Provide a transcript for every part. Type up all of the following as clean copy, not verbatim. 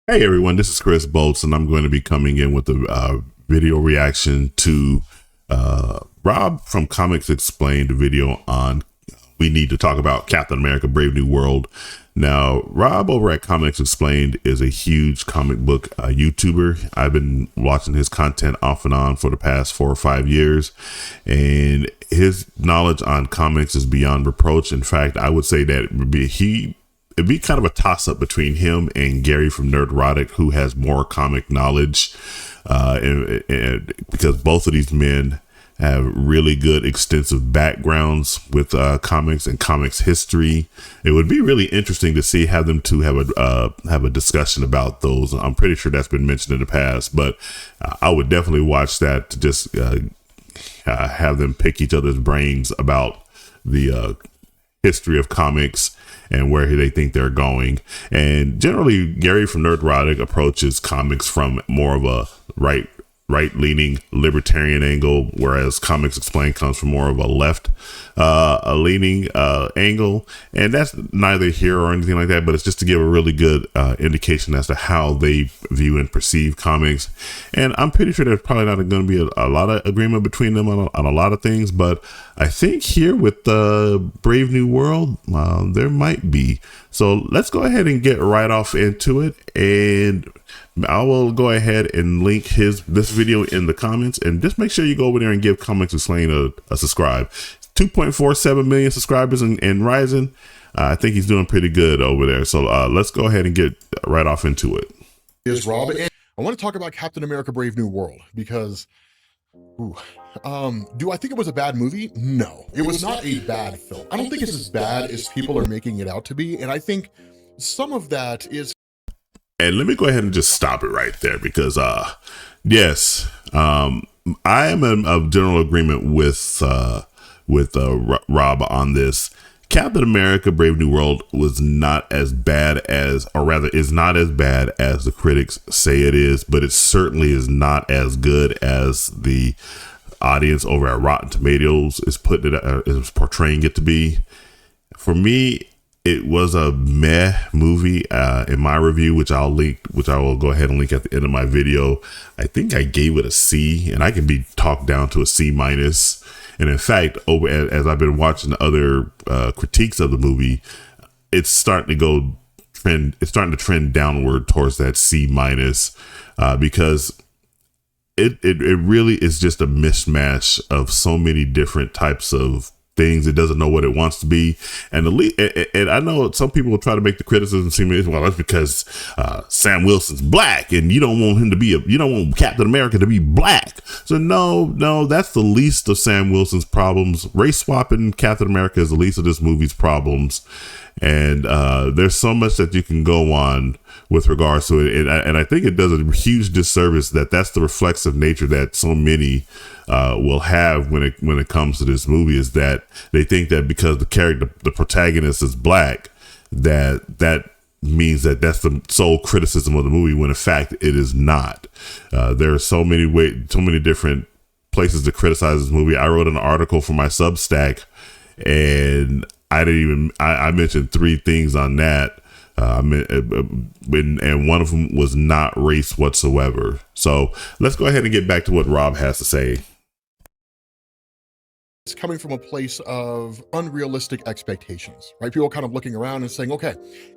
Hey everyone, this is Chris Bolts, and I'm going to be coming in with a video reaction to Rob from Comics Explained video on we need to talk about Captain America Brave New World. Now, Rob over at Comics Explained is a huge comic book YouTuber. I've been watching his content off and on for the past 4 or 5 years, and his knowledge on comics is beyond reproach. In fact, I would say that it'd be kind of a toss-up between him and Gary from Nerdrotic, who has more comic knowledge, and because both of these men have really good extensive backgrounds with comics and comics history. It would be really interesting to see have them two have a discussion about those. I'm pretty sure that's been mentioned in the past, but I would definitely watch that to just have them pick each other's brains about the history of comics and where they think they're going. And generally, Gary from Nerdrotic approaches comics from more of a right-leaning libertarian angle, whereas Comics Explained comes from more of a left-leaning angle. And that's neither here or anything like that, but it's just to give a really good indication as to how they view and perceive comics. And I'm pretty sure there's probably not going to be a lot of agreement between them on a lot of things, but I think here with the Brave New World, there might be. So let's go ahead and get right off into it, and I will go ahead and link this video in the comments, and just make sure you go over there and give Comics Explained a subscribe. 2.47 million subscribers and rising. I think he's doing pretty good over there. So let's go ahead and get right off into it. Is Rob, and I want to talk about Captain America Brave New World because do I think it was a bad movie? No, it was not a bad film. I don't think it's as bad as people are making it out to be, and I think some of that is. And let me go ahead and just stop it right there, because yes, I am in a general agreement with Rob on this. Captain America Brave New World was not as bad as, or rather is not as bad as the critics say it is, but it certainly is not as good as the audience over at Rotten Tomatoes is portraying it to be. For me, it was a meh movie in my review, which I will go ahead and link at the end of my video. I think I gave it a C, and I can be talked down to a C minus. And in fact, as I've been watching other critiques of the movie, it's starting to trend downward towards that C minus, because it really is just a mishmash of so many different types of things. It doesn't know what it wants to be, and I know some people will try to make the criticism seem, well, that's because Sam Wilson's black, and you don't want Captain America to be black. So no, that's the least of Sam Wilson's problems. Race swapping Captain America is the least of this movie's problems, and there's so much that you can go on with regards to it, and I think it does a huge disservice that's the reflexive nature that so many will have when it comes to this movie, is that they think that because the protagonist is black, that means that's the sole criticism of the movie, when in fact it is not. There are so many different places to criticize this movie. I wrote an article for my Substack, and I mentioned 3 things on that. And one of them was not race whatsoever. So let's go ahead and get back to what Rob has to say. It's coming from a place of unrealistic expectations, right? People kind of looking around and saying, okay,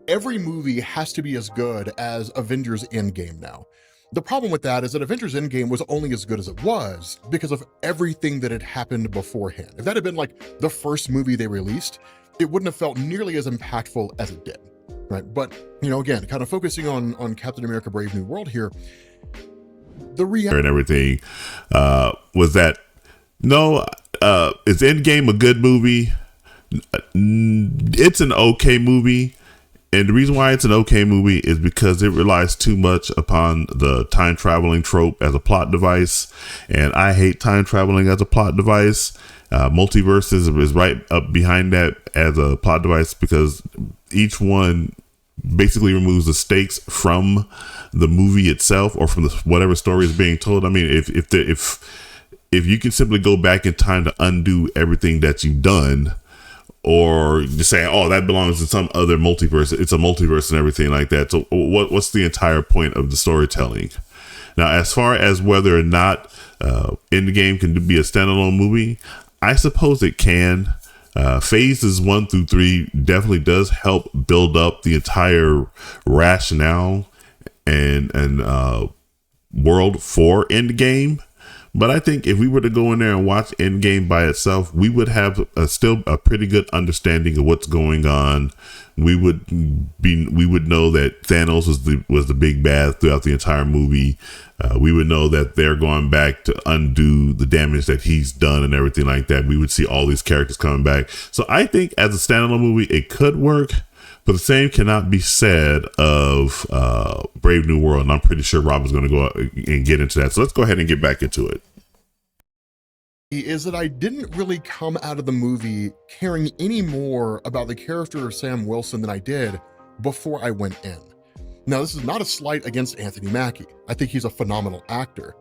every movie has to be as good as Avengers Endgame now. The problem with that is that Avengers Endgame was only as good as it was because of everything that had happened beforehand. If that had been like the first movie they released, it wouldn't have felt nearly as impactful as it did, right? But, again, kind of focusing on Captain America Brave New World here, the reality and everything was that, no, is Endgame a good movie? It's an okay movie. And the reason why it's an okay movie is because it relies too much upon the time traveling trope as a plot device. And I hate time traveling as a plot device. Multiverse is right up behind that as a plot device, because each one basically removes the stakes from the movie itself, or from whatever story is being told. I mean, if you can simply go back in time to undo everything that you've done, or just saying, oh, that belongs in some other multiverse. It's a multiverse and everything like that. So what's the entire point of the storytelling? Now, as far as whether or not Endgame can be a standalone movie, I suppose it can. Phases 1 through 3 definitely does help build up the entire rationale and world for Endgame. But I think if we were to go in there and watch Endgame by itself, we would have still a pretty good understanding of what's going on. We would know that Thanos was the big bad throughout the entire movie. We would know that they're going back to undo the damage that he's done and everything like that. We would see all these characters coming back. So I think as a standalone movie, it could work. But the same cannot be said of Brave New World. And I'm pretty sure Rob is going to go out and get into that. So let's go ahead and get back into it. Is that I didn't really come out of the movie caring any more about the character of Sam Wilson than I did before I went in. Now, this is not a slight against Anthony Mackie. I think he's a phenomenal actor.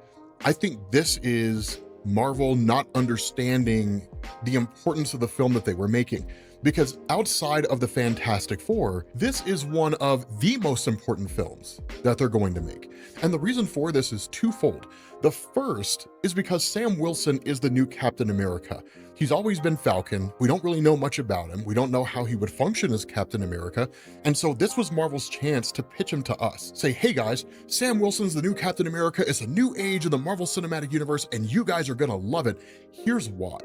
I think this is Marvel not understanding the importance of the film that they were making. Because outside of the Fantastic Four, this is one of the most important films that they're going to make. And the reason for this is twofold. The first is because Sam Wilson is the new Captain America. He's always been Falcon. We don't really know much about him. We don't know how he would function as Captain America. And so this was Marvel's chance to pitch him to us. Say, hey guys, Sam Wilson's the new Captain America. It's a new age in the Marvel Cinematic Universe, and you guys are gonna love it. Here's why.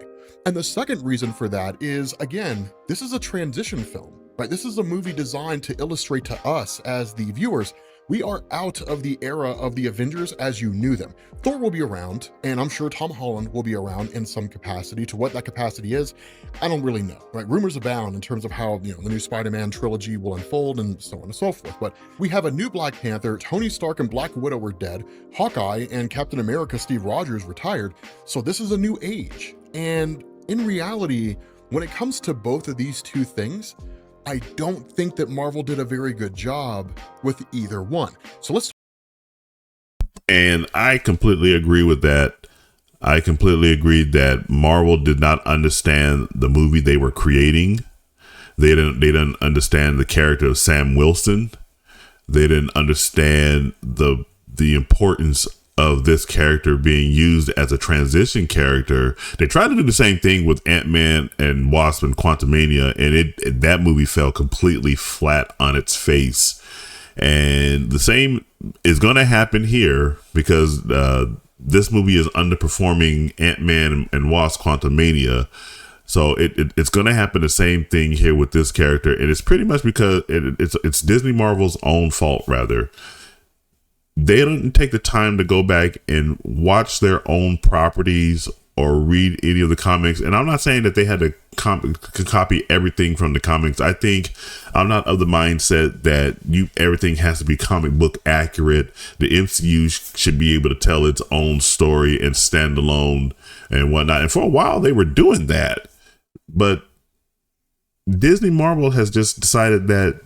And the second reason for that is, again, this is a transition film, right? This is a movie designed to illustrate to us as the viewers, we are out of the era of the Avengers as you knew them. Thor will be around, and I'm sure Tom Holland will be around in some capacity. To what that capacity is, I don't really know, right? Rumors abound in terms of how, the new Spider-Man trilogy will unfold and so on and so forth. But we have a new Black Panther, Tony Stark and Black Widow were dead, Hawkeye and Captain America Steve Rogers retired. So this is a new age. And in reality, when it comes to both of these two things, I don't think that Marvel did a very good job with either one. So let's. And I completely agree with that. I completely agree that Marvel did not understand the movie they were creating. They didn't understand the character of Sam Wilson. They didn't understand the importance of this character being used as a transition character. They tried to do the same thing with Ant-Man and Wasp and Quantumania, and that movie fell completely flat on its face. And the same is going to happen here because this movie is underperforming Ant-Man and Wasp Quantumania. So it's going to happen the same thing here with this character, and it's pretty much because it's Disney Marvel's own fault, rather. They didn't take the time to go back and watch their own properties or read any of the comics. And I'm not saying that they had to copy everything from the comics. I think I'm not of the mindset that everything has to be comic book accurate. The MCU should be able to tell its own story and stand alone and whatnot. And for a while they were doing that. But Disney Marvel has just decided that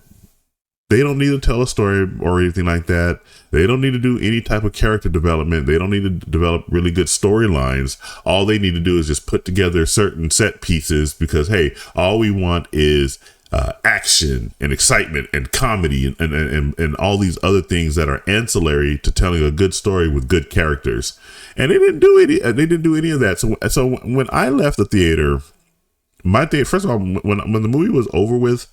they don't need to tell a story or anything like that. They don't need to do any type of character development. They don't need to develop really good storylines. All they need to do is just put together certain set pieces because, hey, all we want is action and excitement and comedy and all these other things that are ancillary to telling a good story with good characters. And they didn't do any. They didn't do any of that. So when I left the theater, first of all, when the movie was over with,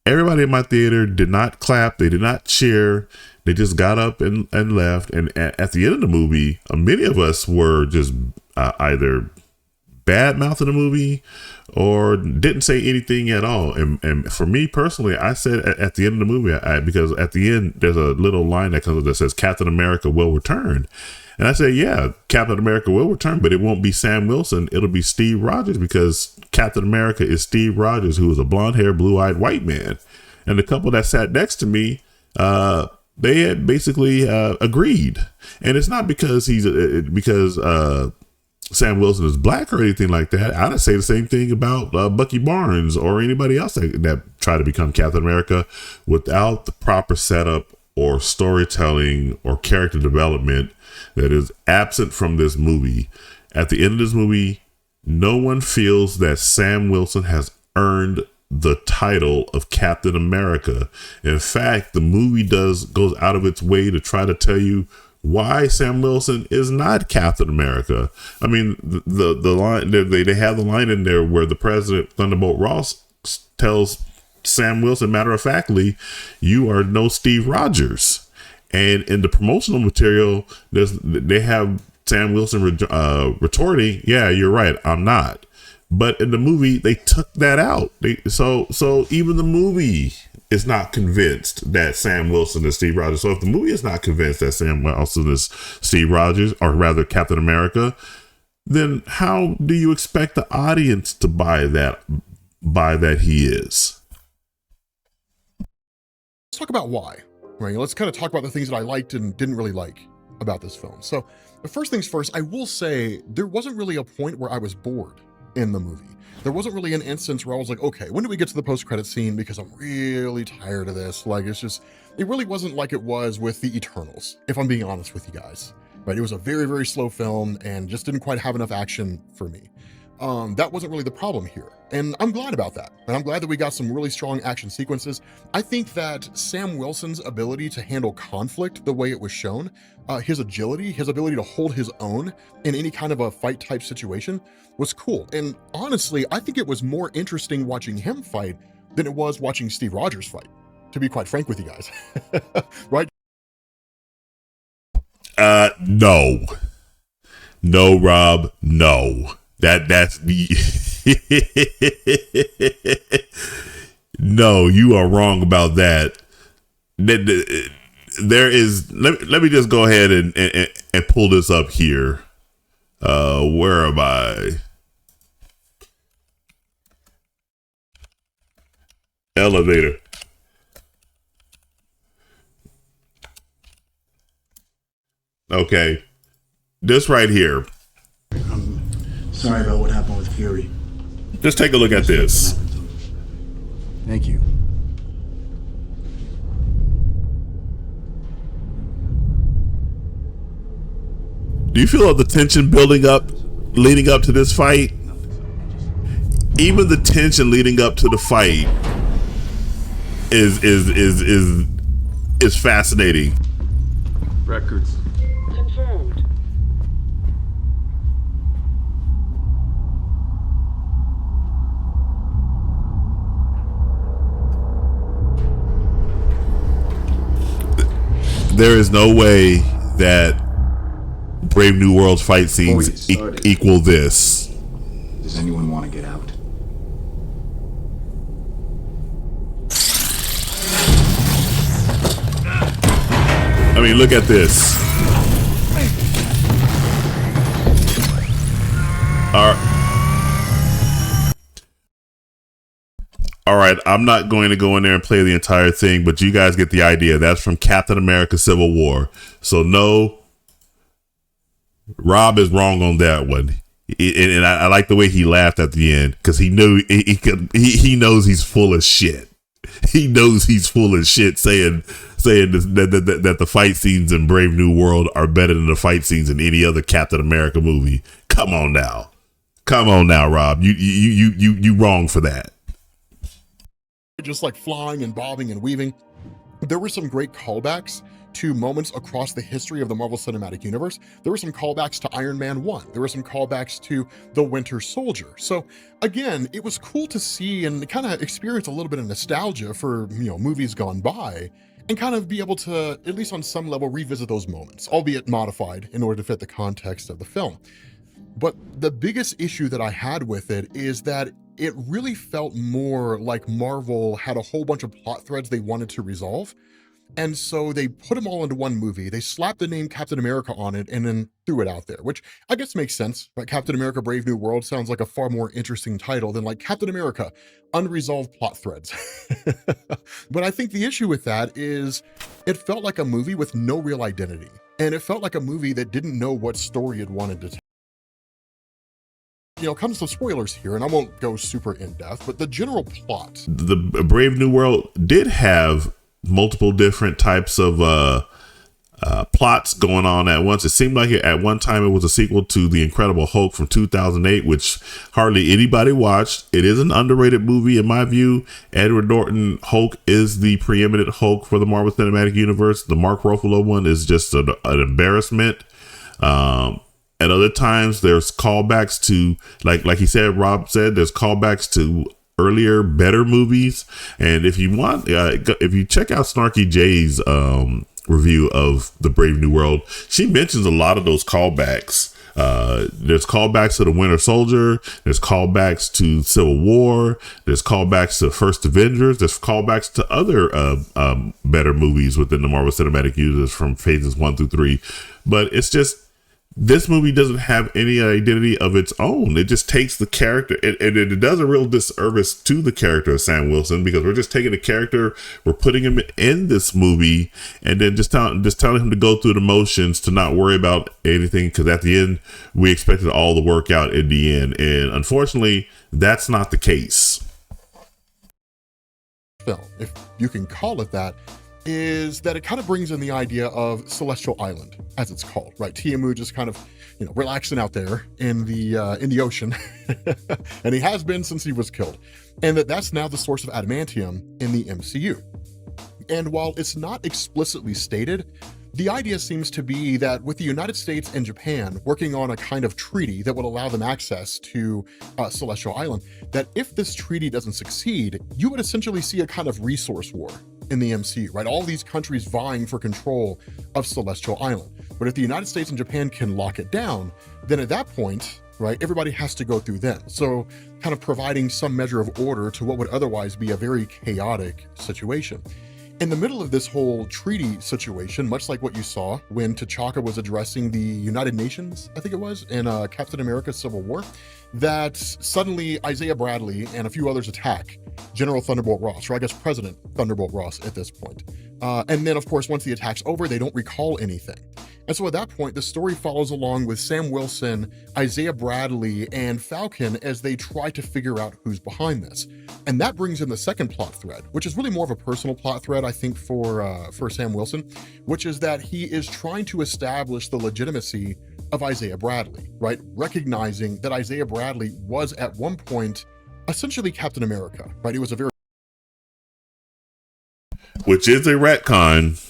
everybody in my theater did not clap. They did not cheer. They just got up and left. And at the end of the movie, many of us were just either bad mouthing the movie or didn't say anything at all. And for me personally, I said at the end of the movie, because at the end, there's a little line that comes that says Captain America will return. And I said, yeah, Captain America will return, but it won't be Sam Wilson. It'll be Steve Rogers because Captain America is Steve Rogers, who is a blonde-haired, blue-eyed white man. And the couple that sat next to me, they had basically agreed. And it's not because Sam Wilson is black or anything like that. I didn't say the same thing about Bucky Barnes or anybody else that tried to become Captain America without the proper setup or storytelling or character development that is absent from this movie. At the end of this movie, no one feels that Sam Wilson has earned the title of Captain America. In fact, the movie goes out of its way to try to tell you why Sam Wilson is not Captain America. I mean, the line, they have the line in there where the president, Thunderbolt Ross, tells Sam Wilson, matter of factly, you are no Steve Rogers. And in the promotional material, they have Sam Wilson retorting, yeah, you're right, I'm not. But in the movie, they took that out. So even the movie is not convinced that Sam Wilson is Steve Rogers. So if the movie is not convinced that Sam Wilson is Steve Rogers, or rather Captain America, then how do you expect the audience to buy that he is? Let's talk about why, right? Let's kind of talk about the things that I liked and didn't really like about this film. So the first things first, I will say there wasn't really a point where I was bored in the movie. There wasn't really an instance where I was like, okay, when do we get to the post-credit scene? Because I'm really tired of this. Like, it really wasn't like it was with the Eternals, if I'm being honest with you guys, right? It was a very, very slow film and just didn't quite have enough action for me. That wasn't really the problem here. And I'm glad about that. And I'm glad that we got some really strong action sequences. I think that Sam Wilson's ability to handle conflict the way it was shown, his agility, his ability to hold his own in any kind of a fight type situation was cool. And honestly, I think it was more interesting watching him fight than it was watching Steve Rogers fight, to be quite frank with you guys. Right? No, Rob, no. That's no, you are wrong about that. There is, let me just go ahead and pull this up here. Where am I? Elevator. Okay. This right here. Sorry about what happened with Fury. Just take a look at this. Thank you. Do you feel the tension building up, leading up to this fight? Even the tension leading up to the fight is fascinating. Records. Confirmed. There is no way that Brave New World's fight scenes equal this. Does anyone want to get out? I mean, look at this. All right, I'm not going to go in there and play the entire thing, but you guys get the idea. That's from Captain America Civil War. So no, Rob is wrong on that one. And I like the way he laughed at the end, because he knew he knows he's full of shit. He knows he's full of shit saying that the fight scenes in Brave New World are better than the fight scenes in any other Captain America movie. Come on now, Rob. You wrong for that. Just like flying and bobbing and weaving. There were some great callbacks to moments across the history of the Marvel Cinematic Universe. There were some callbacks to Iron Man 1. There were some callbacks to The Winter Soldier. So again, it was cool to see and kind of experience a little bit of nostalgia for, movies gone by, and kind of be able to, at least on some level, revisit those moments, albeit modified in order to fit the context of the film. But the biggest issue that I had with it is that it really felt more like Marvel had a whole bunch of plot threads they wanted to resolve. And so they put them all into one movie. They slapped the name Captain America on it and then threw it out there, which I guess makes sense. Right? Captain America Brave New World sounds like a far more interesting title than like Captain America Unresolved Plot Threads. But I think the issue with that is it felt like a movie with no real identity. And it felt like a movie that didn't know what story it wanted to tell. Comes some spoilers here, and I won't go super in depth, but the general plot. The Brave New World did have multiple different types of plots going on at once. It seemed like at one time it was a sequel to The Incredible Hulk from 2008, which hardly anybody watched. It is an underrated movie in my view. Edward Norton Hulk is the preeminent Hulk for the Marvel Cinematic Universe. The Mark Ruffalo one is just an embarrassment. At other times there's callbacks to, like he said, Rob said, there's callbacks to earlier, better movies. And if you want, if you check out Snarky J's review of The Brave New World, she mentions a lot of those callbacks. There's callbacks to The Winter Soldier, there's callbacks to Civil War, there's callbacks to First Avengers, there's callbacks to other better movies within the Marvel Cinematic Universe from phases 1 through 3. But it's just, this movie doesn't have any identity of its own. It just takes the character, and it does a real disservice to the character of Sam Wilson, because we're just taking the character, we're putting him in this movie, and then just telling him to go through the motions, to not worry about anything, because at the end we expected all to work out in the end, and unfortunately that's not the case. Film, if you can call it that, is that it kind of brings in the idea of Celestial Island, as it's called, right? Tiamu just kind of, relaxing out there in the ocean, and he has been since he was killed, and that's now the source of adamantium in the MCU. And while it's not explicitly stated, the idea seems to be that with the United States and Japan working on a kind of treaty that would allow them access to Celestial Island, that if this treaty doesn't succeed, you would essentially see a kind of resource war in the MCU, right? All these countries vying for control of Celestial Island. But if the United States and Japan can lock it down, then at that point, right, everybody has to go through them. So kind of providing some measure of order to what would otherwise be a very chaotic situation. In the middle of this whole treaty situation, much like what you saw when T'Chaka was addressing the United Nations, I think it was, in Captain America Civil War, that suddenly Isaiah Bradley and a few others attack General Thunderbolt Ross, or I guess President Thunderbolt Ross at this point. And then, of course, once the attack's over, they don't recall anything. And so at that point, the story follows along with Sam Wilson, Isaiah Bradley, and Falcon as they try to figure out who's behind this. And that brings in the second plot thread, which is really more of a personal plot thread, I think, for Sam Wilson, which is that he is trying to establish the legitimacy of Isaiah Bradley, right? Recognizing that Isaiah Bradley was at one point essentially Captain America, right? It was a very... Which is a retcon.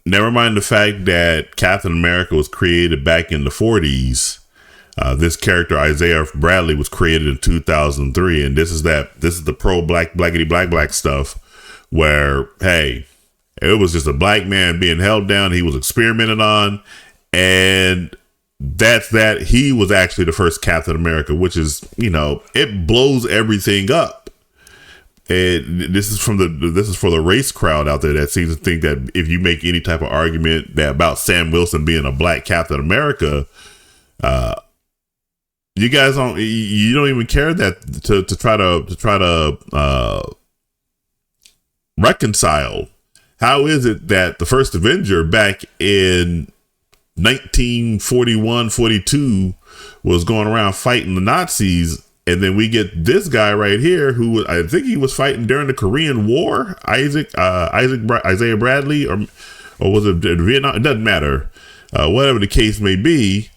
Never mind the fact that Captain America was created back in the 40s. This character Isaiah Bradley was created in 2003, and this is the pro black stuff where, hey, it was just a black man being held down, he was experimented on, and that he was actually the first Captain America, which is, it blows everything up. And this is for the race crowd out there that seems to think that if you make any type of argument that about Sam Wilson being a black Captain America, you guys don't even care that to try to reconcile. How is it that the first Avenger back in 1941-42 was going around fighting the Nazis? And then we get this guy right here who I think he was fighting during the Korean War, Isaiah Bradley, or was it Vietnam? It doesn't matter. Whatever the case may be,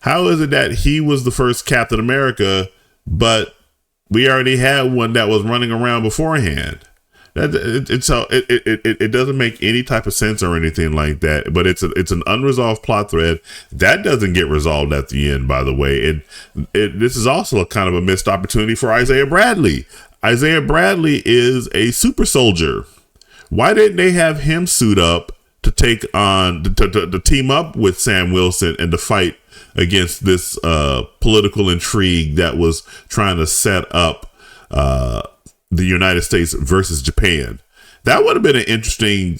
how is it that he was the first Captain America, but we already had one that was running around beforehand? It doesn't make any type of sense or anything like that, but it's an unresolved plot thread that doesn't get resolved at the end, by the way. And this is also a kind of a missed opportunity for Isaiah Bradley. Isaiah Bradley is a super soldier. Why didn't they have him suit up to take on to team up with Sam Wilson and to fight against this political intrigue that was trying to set up the United States versus Japan? That would have been an interesting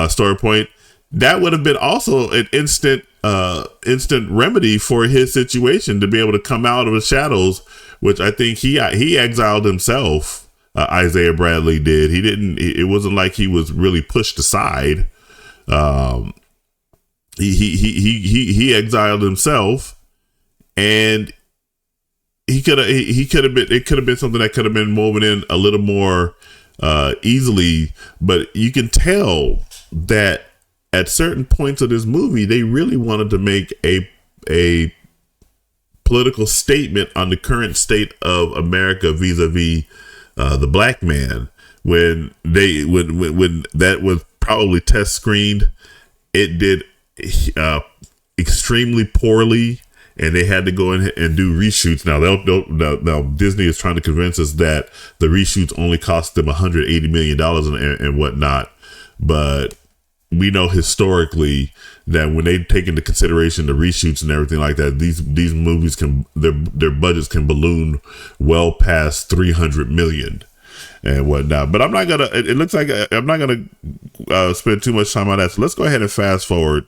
story point. That would have been also an instant remedy for his situation, to be able to come out of the shadows, which I think he exiled himself. Isaiah Bradley did. He didn't. It wasn't like he was really pushed aside. He exiled himself, and he could have been, it could have been something that could have been woven in a little more easily, but you can tell that at certain points of this movie, they really wanted to make a political statement on the current state of America vis-a-vis the black man. When that was probably test screened, it did extremely poorly, and they had to go in and do reshoots. Now Disney is trying to convince us that the reshoots only cost them $180 million and whatnot, but we know historically that when they take into consideration the reshoots and everything like that, these movies their budgets can balloon well past $300 million and whatnot. But I'm not gonna. It looks like I'm not gonna spend too much time on that. So let's go ahead and fast forward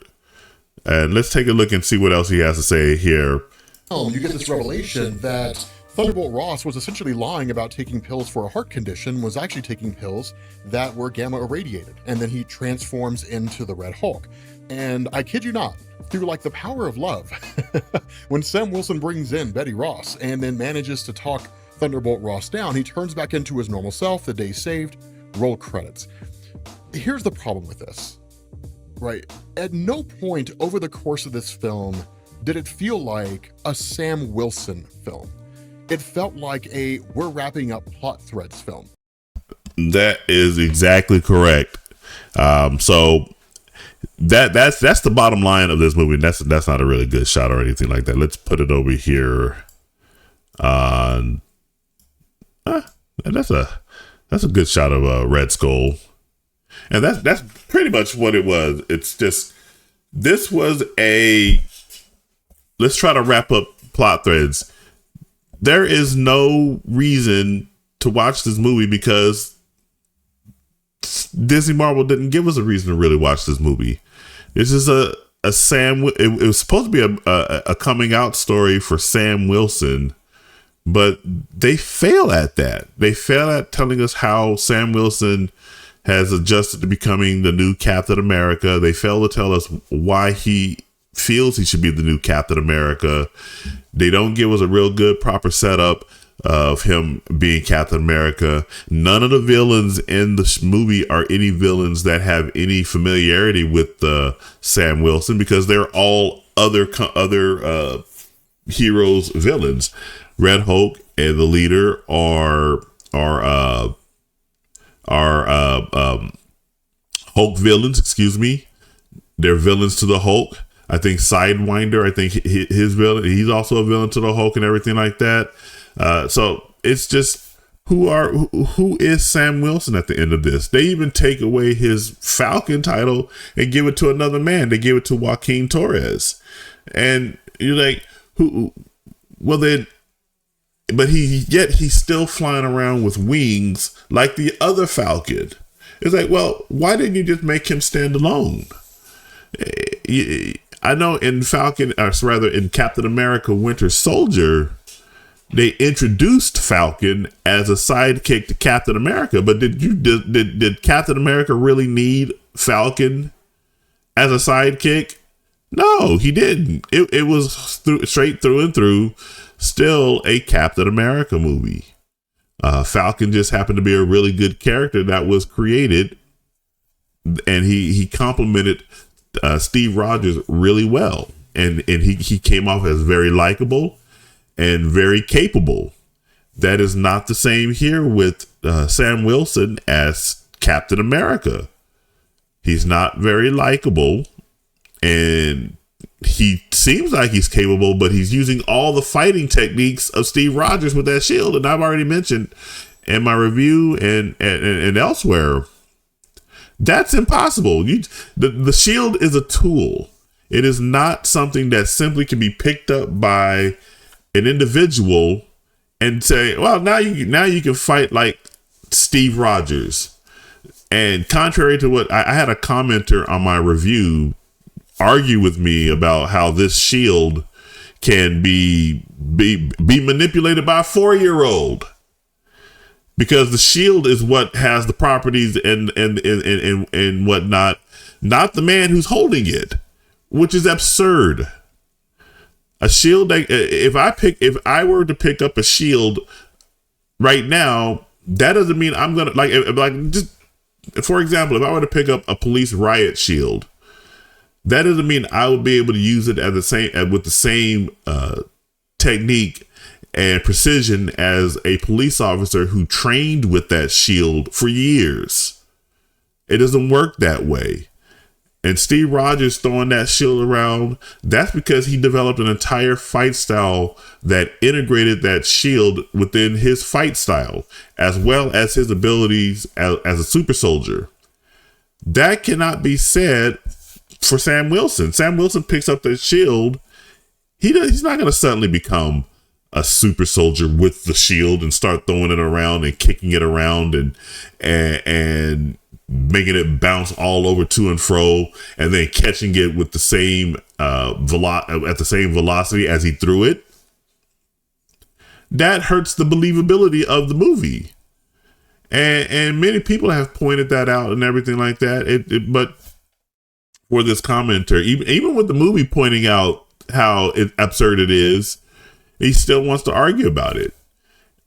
and let's take a look and see what else he has to say here. You get this revelation that Thunderbolt Ross was essentially lying about taking pills for a heart condition, was actually taking pills that were gamma irradiated, and then he transforms into the Red Hulk. And I kid you not, through like the power of love, when Sam Wilson brings in Betty Ross and then manages to talk Thunderbolt Ross down, he turns back into his normal self. The day saved. Roll credits. Here's the problem with this, right? At no point over the course of this film did it feel like a Sam Wilson film. It felt like a we're wrapping up plot threads film. That is exactly correct. So that's the bottom line of this movie. That's not a really good shot or anything like that. Let's put it over here. That's a good shot of Red Skull, and that's pretty much what it was. It's just this was a let's try to wrap up plot threads. There is no reason to watch this movie because Disney Marvel didn't give us a reason to really watch this movie. This is a Sam. It was supposed to be a coming out story for Sam Wilson, but they fail at that. They fail at telling us how Sam Wilson has adjusted to becoming the new Captain America. They fail to tell us why he feels he should be the new Captain America. They don't give us a real good proper setup of him being Captain America. None of the villains in the movie are any villains that have any familiarity with Sam Wilson, because they're all other heroes villains. Red Hulk and the leader are Hulk villains. Excuse me, they're villains to the Hulk. I think Sidewinder, I think his villain, he's also a villain to the Hulk and everything like that. So it's just who is Sam Wilson at the end of this? They even take away his Falcon title and give it to another man. They give it to Joaquin Torres, and you're like, who? Well then, but he's still flying around with wings like the other Falcon. It's like, well, why didn't you just make him stand alone? I know in in Captain America Winter Soldier, they introduced Falcon as a sidekick to Captain America, but did Captain America really need Falcon as a sidekick? No, he didn't. It was straight through and through still a Captain America movie. Falcon just happened to be a really good character that was created, and he complemented Steve Rogers really well, and he came off as very likable and very capable. That is not the same here with Sam Wilson as Captain America. He's not very likable, and he seems like he's capable, but he's using all the fighting techniques of Steve Rogers with that shield. And I've already mentioned in my review and elsewhere, that's impossible. The shield is a tool. It is not something that simply can be picked up by an individual and say, well, now you can fight like Steve Rogers. And contrary to what I had a commenter on my review argue with me about how this shield can be manipulated by a 4-year-old, because the shield is what has the properties and whatnot, not the man who's holding it, which is absurd. A shield that if I were to pick up a shield right now, that doesn't mean I'm gonna like just for example, if I were to pick up a police riot shield, That doesn't mean I will be able to use it with the same technique and precision as a police officer who trained with that shield for years. It doesn't work that way. And Steve Rogers throwing that shield around, that's because he developed an entire fight style that integrated that shield within his fight style, as well as his abilities as a super soldier. That cannot be said for Sam Wilson. Sam Wilson picks up the shield. He's not going to suddenly become a super soldier with the shield and start throwing it around and kicking it around and making it bounce all over to and fro, and then catching it with the same at the same velocity as he threw it. That hurts the believability of the movie, and many people have pointed that out and everything like that. But for this commenter, even with the movie pointing out how absurd it is, he still wants to argue about it.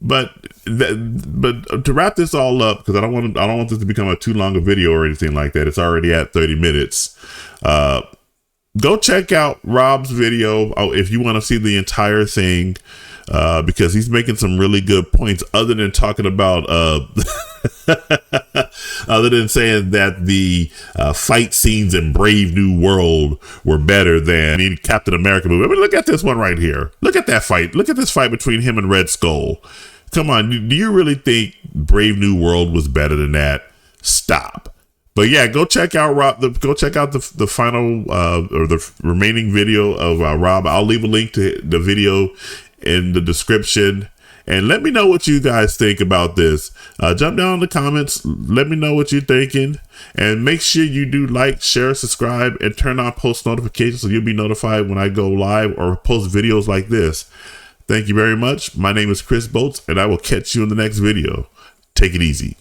But to wrap this all up, because I don't want this to become a too long a video or anything like that. It's already at 30 minutes. Go check out Rob's video if you want to see the entire thing, because he's making some really good points. Other than talking about, other than saying that the fight scenes in Brave New World were better than Captain America movie. I mean, look at this one right here. Look at that fight. Look at this fight between him and Red Skull. Come on, do you really think Brave New World was better than that? Stop. But yeah, go check out the final or the remaining video of Rob. I'll leave a link to the video in the description, and let me know what you guys think about this. Jump down in the comments, let me know what you're thinking, and make sure you do like, share, subscribe, and turn on post notifications so you'll be notified when I go live or post videos like this. Thank you very much. My name is Chris Boats, and I will catch you in the next video. Take it easy.